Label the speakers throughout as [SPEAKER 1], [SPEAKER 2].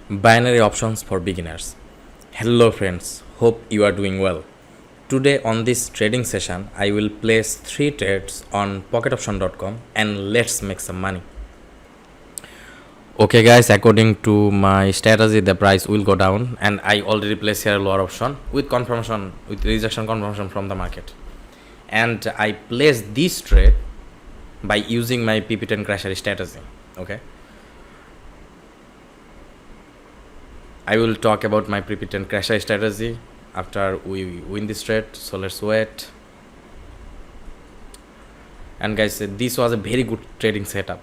[SPEAKER 1] Binary options for beginners. Hello friends, hope you are doing well. Today on this trading session, I will place 3 trades on pocketoption.com and let's make some money. Okay guys, according to my strategy, the price will go down and I already placed here a lower option with confirmation, with rejection confirmation from the market. And I placed this trade by using my PP10 crasher strategy. Okay. I will talk about my PP10 crasher strategy after we win this trade. So let's wait. And guys, this was a very good trading setup.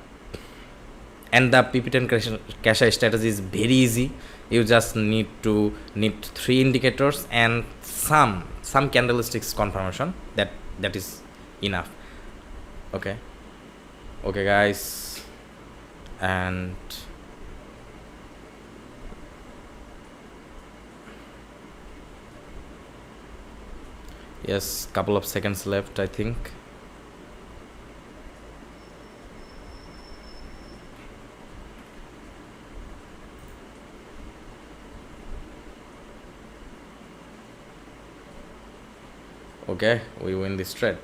[SPEAKER 1] And the PP10 crasher strategy is very easy. You just need 3 indicators and some candlesticks confirmation. That is enough. Okay guys, and yes, couple of seconds left, I think. Okay, we win this trade.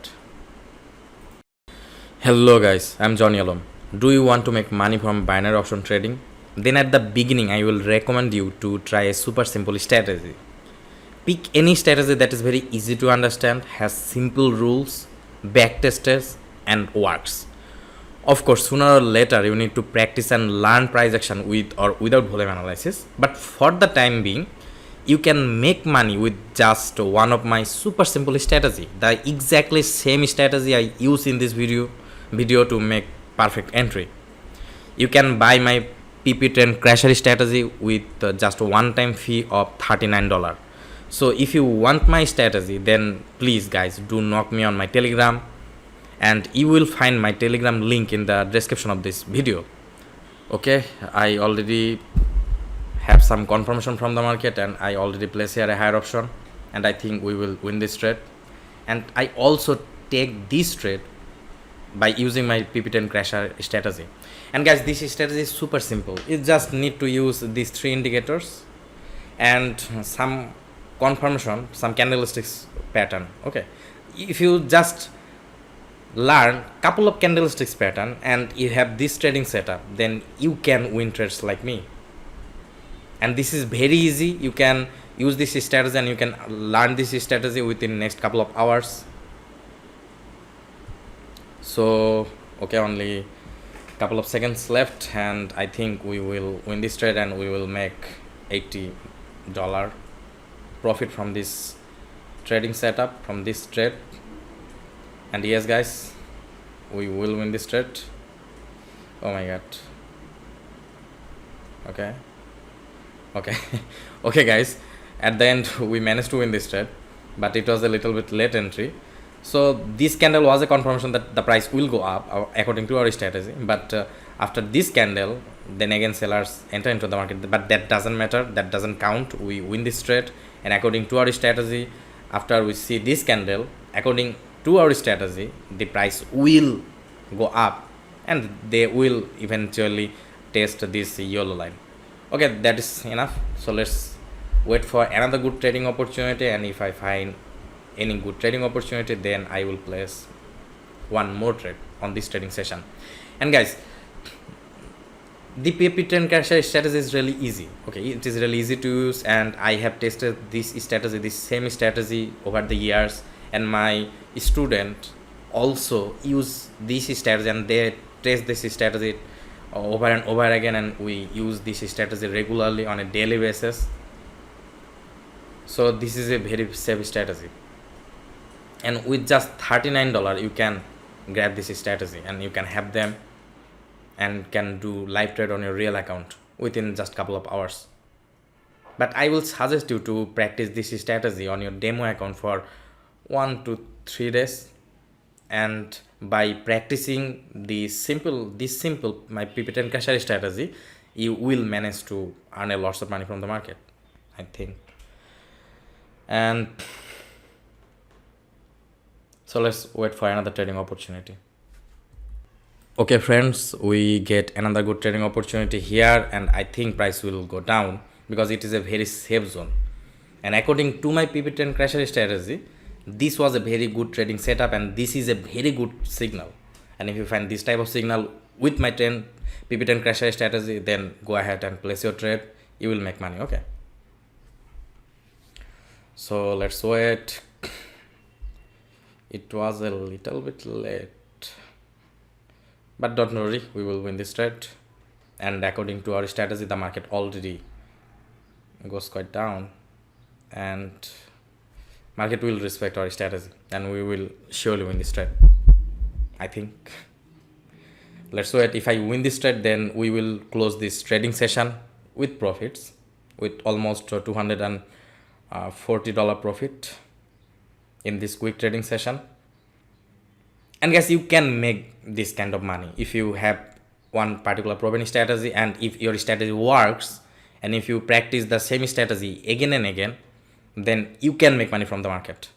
[SPEAKER 1] Hello guys, I'm Johnny Alom. Do you want to make money from binary option trading? Then at the beginning I will recommend you to try a super simple strategy. Pick any strategy that is very easy to understand, has simple rules, backtested and works. Of course, sooner or later you need to practice and learn price action with or without volume analysis. But for the time being, you can make money with just one of my super simple strategy. The exactly same strategy I use in this video to make perfect entry. You can buy my PP10 crasher strategy with just one time fee of $39. So if you want my strategy, then please guys do knock me on my Telegram, and you will find my Telegram link in the description of this video. Okay, I already have some confirmation from the market and I already place here a higher option, and I think we will win this trade. And I also take this trade by using my PP10 crasher strategy. And guys, this strategy is super simple. You just need to use these 3 indicators and some confirmation, some candlesticks pattern. Okay, if you just learn couple of candlesticks pattern and you have this trading setup, then you can win trades like me. And this is very easy. You can use this strategy and you can learn this strategy within next couple of hours. So okay, only couple of seconds left and I think we will win this trade and we will make $80 profit from this trading setup, from this trade. And yes guys, we will win this trade. Oh my god. Okay okay guys, at the end we managed to win this trade, but it was a little bit late entry. So this candle was a confirmation that the price will go up according to our strategy, but after this candle, then again sellers enter into the market, but that doesn't matter, that doesn't count. We win this trade, and according to our strategy, after we see this candle, according to our strategy, the price will go up and they will eventually test this yellow line. Okay, that is enough. So let's wait for another good trading opportunity, and if I find any good trading opportunity, then I will place one more trade on this trading session. And guys, the PP10 crasher strategy is really easy. Okay, it is really easy to use, and I have tested this same strategy over the years, and my student also use this strategy and they test this strategy over and over again, and we use this strategy regularly on a daily basis. So this is a very safe strategy, and with just $39 you can grab this strategy and you can have them and can do live trade on your real account within just couple of hours. But I will suggest you to practice this strategy on your demo account for 1 to 3 days, and by practicing this simple my PP10 crasher strategy, you will manage to earn a lots of money from the market, I think. And so let's wait for another trading opportunity. Okay friends, we get another good trading opportunity here, and I think price will go down because it is a very safe zone. And according to my PP10 crasher strategy, this was a very good trading setup and this is a very good signal. And if you find this type of signal with my 10 PP10 crasher strategy, then go ahead and place your trade. You will make money. Okay, so let's wait. It was a little bit late, but don't worry, we will win this trade. And according to our strategy, the market already goes quite down, and market will respect our strategy and we will surely win this trade, I think. Let's wait. If I win this trade, then we will close this trading session with profits, with almost $240 profit in this quick trading session. And guys, you can make this kind of money if you have one particular proven strategy, and if your strategy works, and if you practice the same strategy again and again, then you can make money from the market.